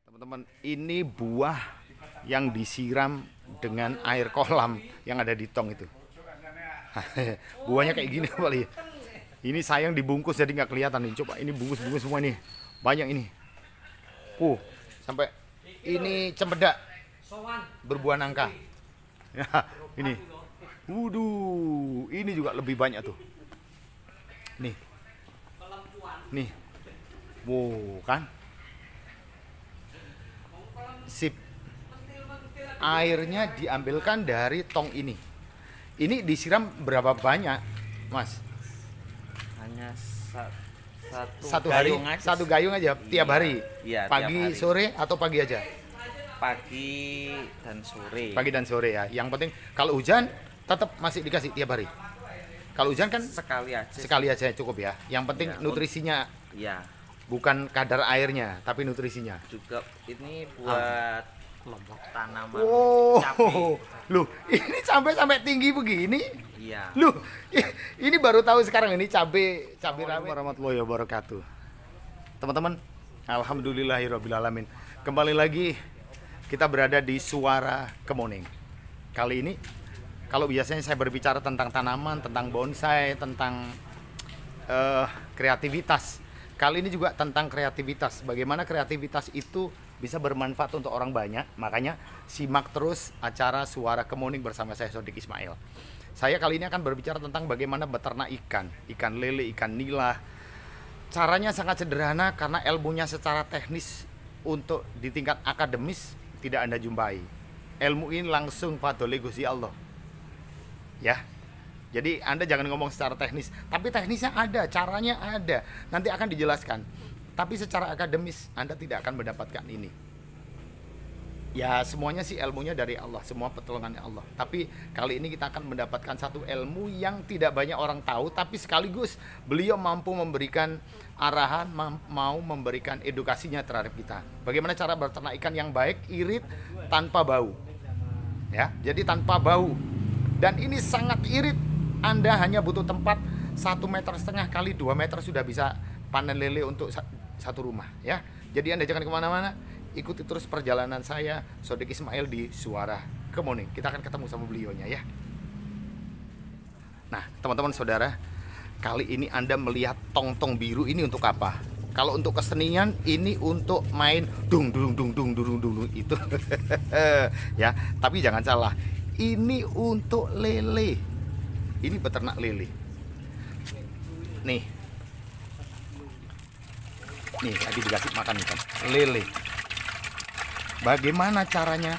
Teman-teman, ini buah yang disiram dengan air kolam yang ada di tong itu. Buahnya kayak gini kali. Ini sayang dibungkus jadi nggak kelihatan nih. Coba ini bungkus-bungkus semua nih. Banyak ini. Sampai ini cempedak berbuah nangka. Ya, ini. Wuduh, ini juga lebih banyak tuh. Nih. Nih. Wow, kan? Sip. Airnya diambilkan dari tong ini. Ini disiram berapa banyak, Mas? Hanya Satu hari, gayung aja. satu gayung aja tiap hari. Iya, Pagi, tiap hari. sore atau pagi aja? Pagi dan sore. Pagi dan sore ya. Yang penting kalau hujan tetap masih dikasih tiap hari. Kalau hujan kan Sekali aja. sekali aja cukup ya. Yang penting Ya, nutrisinya, Iya. bukan kadar airnya, tapi nutrisinya. Juga ini buat tanaman Oh, cabai. loh, ini sampai tinggi begini. Iya. Loh, ini baru tahu sekarang ini cabai rawit. Warahmatullahi wabarakatuh. Teman-teman, alhamdulillahirobbilalamin. Kembali lagi kita berada di Suara Kemuning. Kali ini, kalau biasanya saya berbicara tentang tanaman, tentang bonsai, tentang kreativitas. Kali ini juga tentang kreativitas. Bagaimana kreativitas itu bisa bermanfaat untuk orang banyak. Makanya simak terus acara Suara Kemuning bersama saya Sodik Ismail. Saya kali ini akan berbicara tentang bagaimana beternak ikan lele, ikan nila. Caranya sangat sederhana karena ilmunya secara teknis untuk di tingkat akademis tidak Anda jumpai. Ilmu ini langsung fadhole Gusti Allah. Ya. Jadi Anda jangan ngomong secara teknis, tapi teknisnya ada, caranya ada. Nanti akan dijelaskan. Tapi secara akademis Anda tidak akan mendapatkan ini. Ya semuanya sih ilmunya dari Allah, semua pertolongannya Allah. Tapi kali ini kita akan mendapatkan satu ilmu yang tidak banyak orang tahu, tapi sekaligus beliau mampu memberikan arahan, mau memberikan edukasinya terhadap kita. Bagaimana cara berternak ikan yang baik, irit, tanpa bau. Ya, jadi tanpa bau. Dan ini sangat irit. Anda hanya butuh tempat 1,5 meter kali 2 meter sudah bisa panen lele untuk satu rumah. Ya, jadi Anda jangan kemana-mana. Ikuti terus perjalanan saya, Sodik Ismail di Suara Kemuning. Kita akan ketemu sama beliaunya ya. Nah, teman-teman saudara, kali ini Anda melihat tong-tong biru ini untuk apa? Kalau untuk kesenian ini untuk main dung dung dung dung dung dung itu. Ya, tapi jangan salah. Ini untuk lele. Ini beternak lele. Nih. Nih, tadi dikasih makan ikan lele. Bagaimana caranya?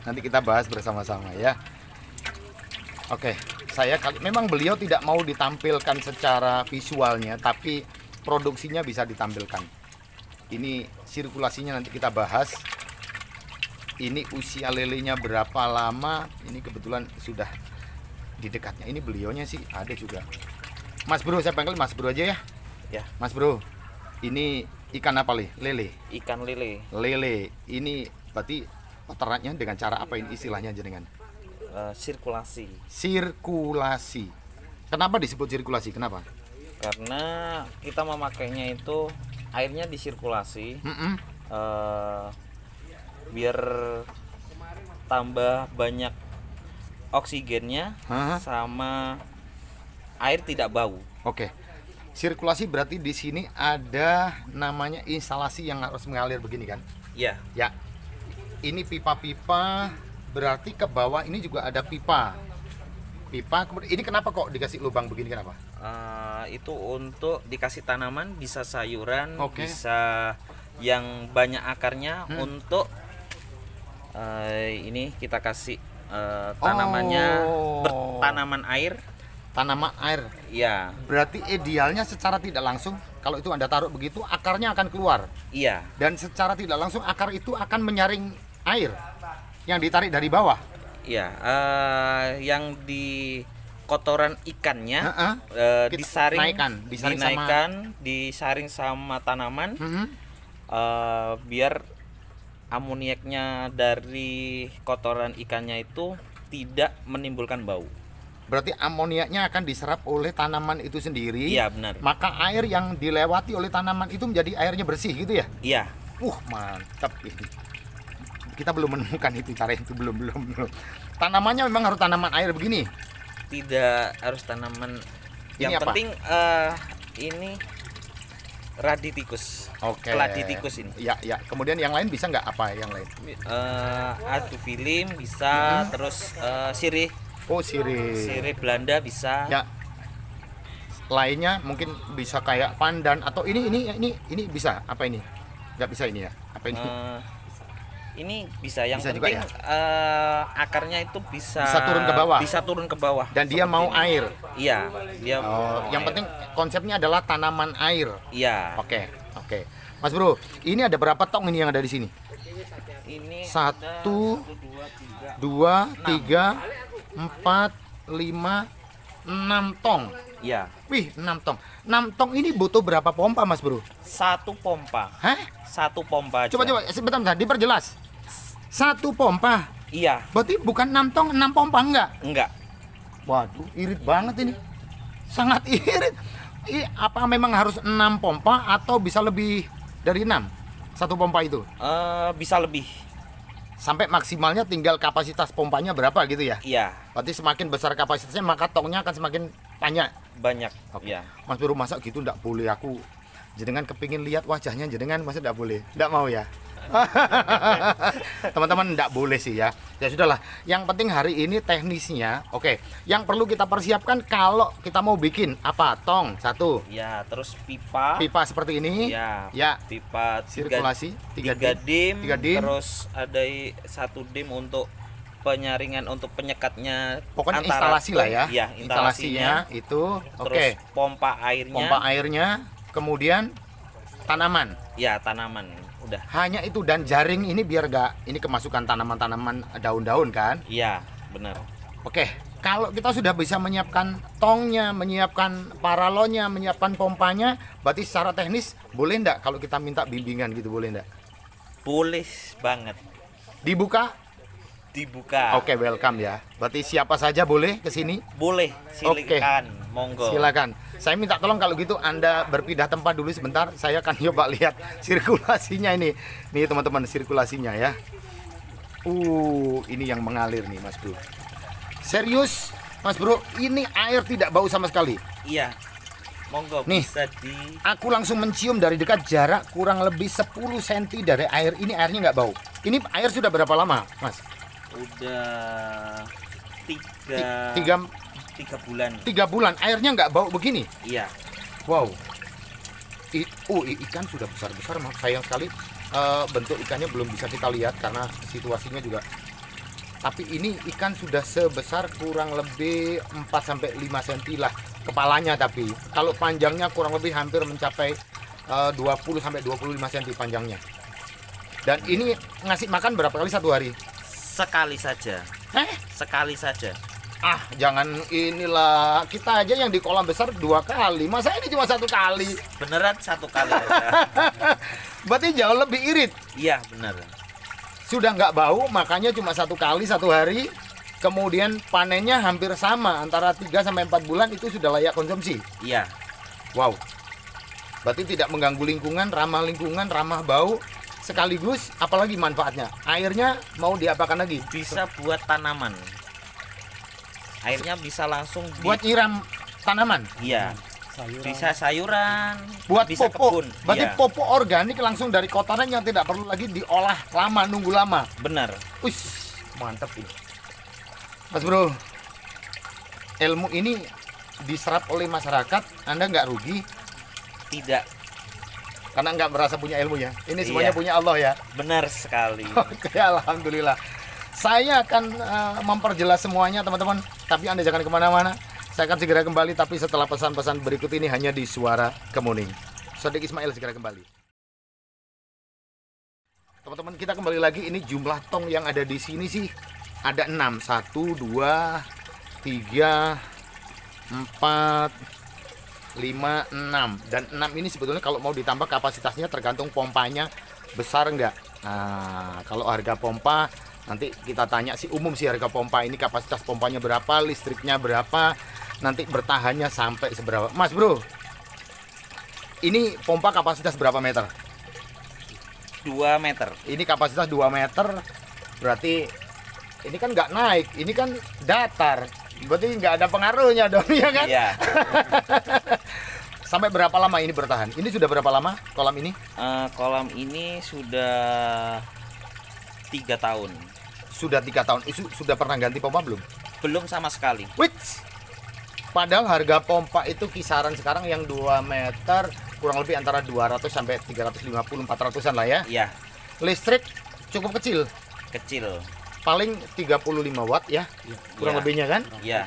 Nanti kita bahas bersama-sama ya. Oke, memang beliau tidak mau ditampilkan secara visualnya, tapi produksinya bisa ditampilkan. Ini sirkulasinya nanti kita bahas. Ini usia lelenya berapa lama? Ini kebetulan sudah di dekatnya. Ini beliaunya sih ada juga. Mas Bro, saya panggil Mas Bro aja ya. Ya. Mas Bro, ini ikan apa nih? Lele. Ikan lele. Lele. Ini berarti peternaknya dengan cara apa ini istilahnya jenengan? Sirkulasi. Sirkulasi. Kenapa disebut sirkulasi? Kenapa? Karena kita memakainya itu airnya disirkulasi. Biar tambah banyak oksigennya sama air tidak bau. Oke. Sirkulasi berarti di sini ada namanya instalasi yang harus mengalir begini kan? Iya. Ya. Ini pipa-pipa, berarti ke bawah ini juga ada pipa. Pipa, kemudian ini kenapa kok dikasih lubang begini, kenapa? Itu untuk dikasih tanaman, bisa sayuran, Oke. bisa yang banyak akarnya untuk ini kita kasih tanamannya bertanaman air. Tanaman air. Iya. Berarti idealnya secara tidak langsung kalau itu Anda taruh begitu akarnya akan keluar. Iya. Dan secara tidak langsung akar itu akan menyaring air yang ditarik dari bawah. Iya. Yang di kotoran ikannya Kita dinaikkan, disaring sama tanaman. Biar amoniaknya dari kotoran ikannya itu tidak menimbulkan bau. Berarti amoniaknya akan diserap oleh tanaman itu sendiri. Iya, benar. Maka air yang dilewati oleh tanaman itu menjadi airnya bersih gitu ya? Iya. Mantap ini. Kita belum menemukan itu cara itu, belum. Tanamannya memang harus tanaman air begini. Tidak harus tanaman. Ini Yang apa? penting ini raditikus. Oke. Keladi tikus ini. Ya. Kemudian yang lain bisa nggak, apa yang lain? Adufilim bisa, terus sirih Sirih Belanda bisa. ya. Lainnya mungkin bisa kayak pandan atau ini bisa apa ini? Nggak bisa ini ya? Apa ini? Ini bisa. Yang Bisa juga penting ya? akarnya itu bisa turun ke bawah. Bisa turun ke bawah. Dan dia mau ini. air. Iya, dia mau Yang air. penting konsepnya adalah tanaman air. Iya. Oke. Mas Bro, ini ada berapa tong ini yang ada di sini? Ini 1, ada 2, 2, 3, 4, 5, 6 tong. Iya. Wih, 6 tong. 6 tong ini butuh berapa pompa, Mas Bro? 1 pompa. Hah? 1 pompa aja. Coba sebentar, diperjelas. 1 pompa. Iya. Berarti bukan 6 tong, 6 pompa enggak? Enggak. Waduh, irit banget ini. Sangat irit. Apa memang harus 6 pompa atau bisa lebih dari 6? 1 pompa itu. Bisa lebih. Sampai maksimalnya tinggal kapasitas pompanya berapa gitu ya? Iya. Berarti semakin besar kapasitasnya maka tongnya akan semakin banyak. Banyak. Oke. Iya. Mas Bro, masa gitu enggak boleh? Aku jenengan kepingin lihat wajahnya jenengan, masa enggak boleh? Enggak mau ya? Teman-teman, enggak boleh sih ya. Ya sudahlah. Yang penting hari ini teknisnya. Oke. Yang perlu kita persiapkan kalau kita mau bikin apa? Tong 1. Ya, terus pipa. Pipa seperti ini. Ya. Ya. Pipa Sirkulasi 3 dim. 3 dim. Terus ada 1 dim untuk penyaringan, untuk penyekatnya. Pokoknya antara instalasi lah ya. Iya, instalasinya itu. Terus Oke. pompa airnya. Pompa airnya, kemudian tanaman. Ya, tanaman. Udah. Hanya itu, dan jaring ini biar gak ini kemasukan tanaman-tanaman daun-daun kan. Iya, benar. Oke, kalau kita sudah bisa menyiapkan tongnya, menyiapkan paralonnya, menyiapkan pompanya, berarti secara teknis boleh ndak kalau kita minta bimbingan gitu, boleh ndak? Boleh banget. Dibuka? Dibuka. Oke, welcome ya. Berarti siapa saja boleh ke sini? Boleh, silakan. Monggo. Silakan. Saya minta tolong kalau gitu Anda berpindah tempat dulu sebentar. Saya akan coba lihat sirkulasinya ini. Nih teman-teman, sirkulasinya ya. Ini yang mengalir nih Mas Bro. Serius Mas Bro, ini air tidak bau sama sekali. Iya. Monggo, Nih. bisa di. Aku langsung mencium dari dekat, jarak kurang lebih 10 cm dari air. Ini airnya nggak bau. Ini air sudah berapa lama Mas? Udah 3 bulan. 3 bulan airnya nggak bau begini. Iya. Wow. Ikan sudah besar-besar, Mas. Sayang sekali bentuk ikannya belum bisa kita lihat karena situasinya juga. Tapi ini ikan sudah sebesar kurang lebih 4 sampai 5 cm lah kepalanya, tapi kalau panjangnya kurang lebih hampir mencapai 20 sampai 25 cm panjangnya. Dan ini ngasih makan berapa kali satu hari? Sekali saja. Sekali saja. Jangan inilah, kita aja yang di kolam besar 2 kali, masa ini cuma 1 kali? Beneran 1 kali aja. Berarti jauh lebih irit. Iya, bener. Sudah nggak bau, makanya cuma 1 kali 1 hari. Kemudian panennya hampir sama, antara 3 sampai 4 bulan itu sudah layak konsumsi. Iya. Wow. Berarti tidak mengganggu lingkungan, ramah bau. Sekaligus apalagi manfaatnya? Airnya mau diapakan lagi? Bisa buat tanaman. Airnya bisa langsung Buat nyiram tanaman. Iya. Bisa sayuran, Buat bisa pupuk. kebun. Berarti Iya. pupuk organik langsung dari kotoran yang tidak perlu lagi diolah lama, nunggu lama. Benar. Ush, mantap ini. Mas Bro, ilmu ini diserap oleh masyarakat, Anda nggak rugi Tidak. karena nggak merasa punya ilmunya. Ini semuanya Iya. punya Allah ya. Benar sekali. Oke, alhamdulillah. Saya akan memperjelas semuanya teman-teman, tapi Anda jangan kemana-mana. Saya akan segera kembali, tapi setelah pesan-pesan berikut ini hanya di Suara Kemuning. Sodik Ismail segera kembali. Teman-teman, kita kembali lagi. Ini jumlah tong yang ada di sini sih ada 6. 1, 2, 3, 4, 5, 6. Dan 6 ini sebetulnya kalau mau ditambah kapasitasnya tergantung pompanya besar enggak. Nah, kalau harga pompa nanti kita tanya sih, umum sih harga pompa ini kapasitas pompanya berapa, listriknya berapa, nanti bertahannya sampai seberapa. Mas Bro, ini pompa kapasitas berapa meter? 2 meter. Ini kapasitas 2 meter, berarti ini kan nggak naik, ini kan datar. Berarti nggak ada pengaruhnya dong, ya kan? Iya. Sampai berapa lama ini bertahan? Ini sudah berapa lama kolam ini? Kolam ini sudah 3 tahun. Sudah 3 tahun. Sudah pernah ganti pompa belum? Belum sama sekali. Which padahal harga pompa itu kisaran sekarang yang 2 meter kurang lebih antara 200 sampai 350 400-an lah ya. Iya, Listrik cukup kecil, kecil. paling 35 watt ya. Kurang Iya. lebihnya kan? Iya.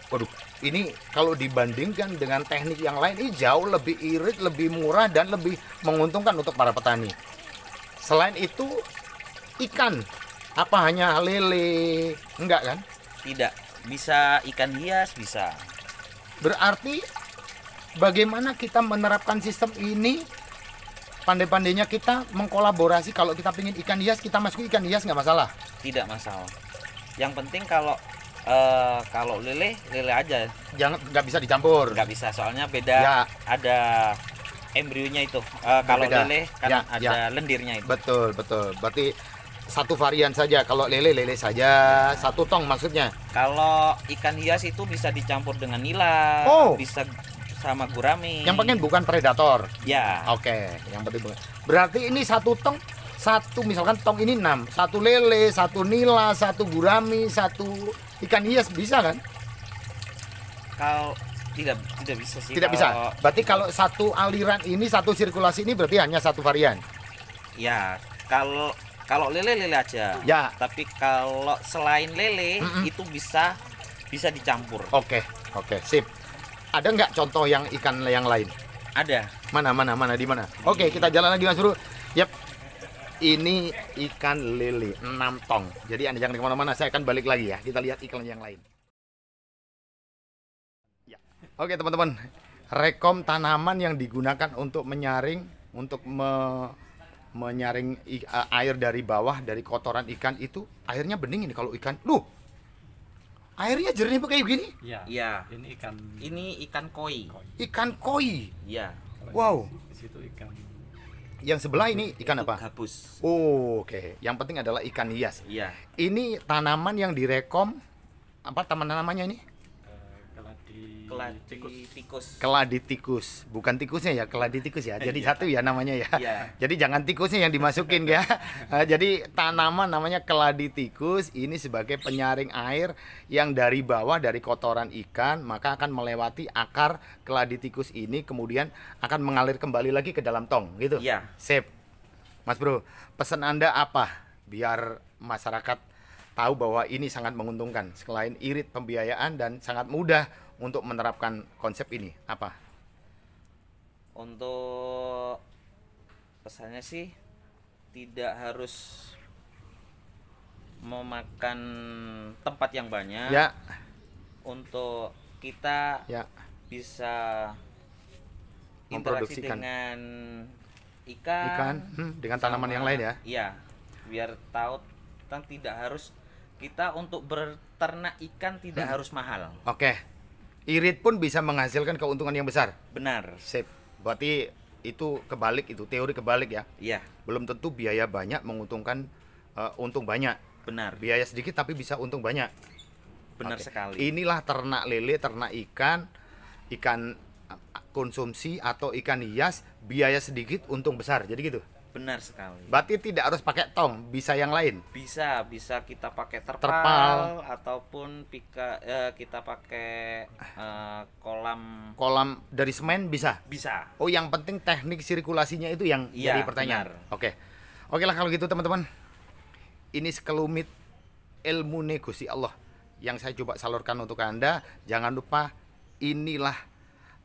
Waduh, ini kalau dibandingkan dengan teknik yang lain ini jauh lebih irit, lebih murah dan lebih menguntungkan untuk para petani. Selain itu ikan, apa hanya lele? Enggak kan? Tidak, bisa ikan hias bisa. Berarti bagaimana kita menerapkan sistem ini? Pandai-pandainya kita mengkolaborasi. Kalau kita pingin ikan hias, kita masukin ikan hias nggak masalah. Tidak masalah. Yang penting kalau lele aja, Jangan, nggak bisa dicampur. nggak bisa, soalnya beda. Ya. Ada embrionya itu. Kalau Berbeda. lele kan Ya, ada ya. lendirnya itu. Betul, betul. Berarti satu varian saja. Kalau lele saja, satu tong maksudnya. Kalau ikan hias itu bisa dicampur dengan nila, Oh. bisa sama gurame. Yang penting bukan predator. Ya, Oke, yang penting bukan. Berarti ini satu tong, satu misalkan tong ini 6, satu lele, satu nila, satu gurami, satu ikan hias bisa kan? kalau tidak bisa sih. Tidak bisa. Berarti kalau satu aliran ini, satu sirkulasi ini berarti hanya satu varian. Ya, kalau lele aja. Ya. Tapi kalau selain lele Mm-mm. itu bisa dicampur. Oke, sip. Ada nggak contoh yang ikan yang lain? Ada. Mana di mana? Oke, kita jalan lagi Mas Bro. Yap. Ini ikan lele 6 tong. Jadi Anda jangan kemana-mana, saya akan balik lagi ya. Kita lihat iklan yang lain. Ya. Oke teman-teman, rekom tanaman yang digunakan untuk menyaring, untuk menyaring air dari bawah, dari kotoran ikan itu, airnya bening ini kalau ikan. Airnya jernih kayak gini. Iya. Iya. Ini Ini ikan koi. Ikan koi. Iya. kalau Wow. Di situ ikan. Yang sebelah ini ikan Itu apa? gabus. Oh, oke. Yang penting adalah ikan hias. Iya. Ini tanaman yang direkom, apa namanya ini? Keladi Tikus. Keladi tikus, bukan tikusnya ya, keladi tikus ya. Jadi satu ya namanya ya. Iya. Jadi jangan tikusnya yang dimasukin ya. Jadi tanaman namanya keladi tikus ini sebagai penyaring air yang dari bawah dari kotoran ikan, maka akan melewati akar keladi tikus ini kemudian akan mengalir kembali lagi ke dalam tong gitu. Iya. Sip. Mas Bro, pesan Anda apa biar masyarakat tahu bahwa ini sangat menguntungkan selain irit pembiayaan dan sangat mudah untuk menerapkan konsep ini apa? Untuk pesannya sih tidak harus memakan tempat yang banyak. Ya, Untuk kita ya, bisa interaksi memproduksikan dengan ikan dengan tanaman sama- yang lain ya. Iya, biar tahu tentang tidak harus kita untuk berternak ikan tidak harus mahal. Oke. Irit pun bisa menghasilkan keuntungan yang besar. Benar. Sip. Berarti itu kebalik, itu teori kebalik ya. Iya, Belum tentu biaya banyak menguntungkan untung banyak. benar. Biaya sedikit tapi bisa untung banyak. Benar Oke. sekali. Inilah ternak lele, ternak ikan konsumsi atau ikan hias, biaya sedikit untung besar. Jadi gitu. Benar sekali. Berarti tidak harus pakai tong, bisa yang lain. Bisa kita pakai terpal, Terpal. ataupun kita pakai kolam. Kolam dari semen bisa. Bisa. Oh, yang penting teknik sirkulasinya itu yang Iya, jadi pertanyaan. benar. Oke lah kalau gitu teman-teman. Ini sekelumit ilmu negosi Allah yang saya coba salurkan untuk Anda. Jangan lupa inilah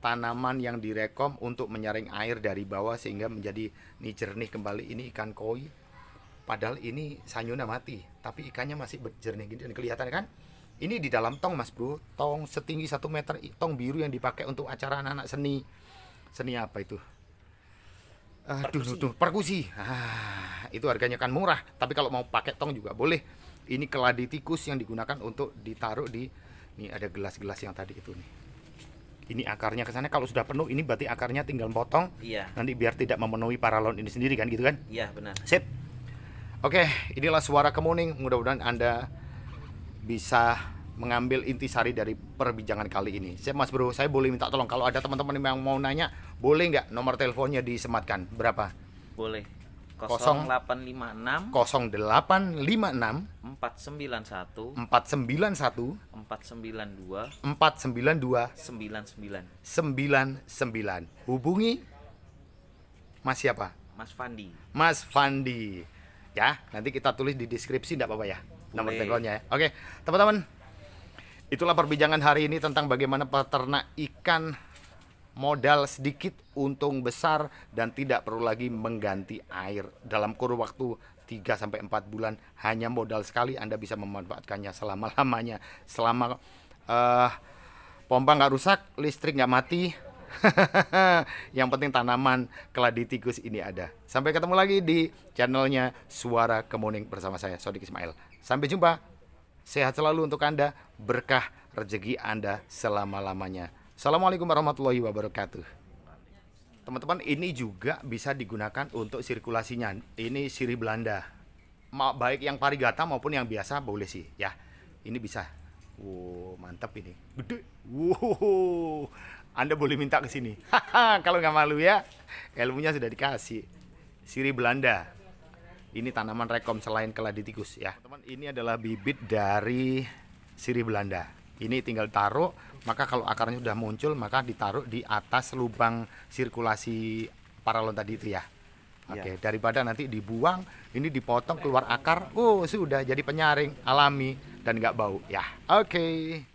tanaman yang direkom untuk menyaring air dari bawah sehingga menjadi jernih kembali. Ini ikan koi. Padahal ini sanyuna mati, tapi ikannya masih jernih gini dan kelihatan kan? Ini di dalam tong Mas Bro, tong setinggi 1 meter, tong biru yang dipakai untuk acara anak-anak seni. Seni apa itu? Perkusi. Itu harganya kan murah, tapi kalau mau pakai tong juga boleh. Ini keladi tikus yang digunakan untuk ditaruh di, ini ada gelas-gelas yang tadi itu nih. Ini akarnya ke sana. Kalau sudah penuh, ini berarti akarnya tinggal potong. Iya. Nanti biar tidak memenuhi paralon ini sendiri kan, gitu kan? Iya, benar. Sip. Oke, inilah suara kemuning. Mudah-mudahan Anda bisa mengambil intisari dari perbincangan kali ini. Sip Mas Bro, saya boleh minta tolong kalau ada teman-teman yang mau nanya, boleh nggak nomor teleponnya disematkan? Berapa? Boleh. 0856 0856 491 491 492 492 99. 99. Hubungi Mas siapa? Mas Fandi. Mas Fandi. Ya, nanti kita tulis di deskripsi, enggak apa-apa ya. Nomor Boleh. teleponnya ya. Oke, teman-teman. Itulah perbincangan hari ini tentang bagaimana peternak ikan modal sedikit, untung besar, dan tidak perlu lagi mengganti air dalam kurun waktu 3-4 bulan. Hanya modal sekali Anda bisa memanfaatkannya selama-lamanya. Selama pompa nggak rusak, listrik nggak mati. Yang penting tanaman keladi tikus ini ada. Sampai ketemu lagi di channelnya Suara Kemuning bersama saya, Sodik Ismail. Sampai jumpa. Sehat selalu untuk Anda, berkah rezeki Anda selama-lamanya. Assalamualaikum warahmatullahi wabarakatuh. Teman-teman, ini juga bisa digunakan untuk sirkulasinya. Ini sirih Belanda. Baik yang varigata maupun yang biasa boleh sih ya. Ini bisa. Wow, mantap ini. Gede. Wow. Anda boleh minta ke sini. Kalau nggak malu ya. Ilmunya sudah dikasih. Sirih Belanda. Ini tanaman rekom selain keladi tikus ya. Teman, ini adalah bibit dari sirih Belanda. Ini tinggal taruh, maka kalau akarnya sudah muncul, maka ditaruh di atas lubang sirkulasi paralon tadi itu ya. Oke, daripada nanti dibuang, ini dipotong keluar akar, oh sudah jadi penyaring alami dan nggak bau ya. Oke.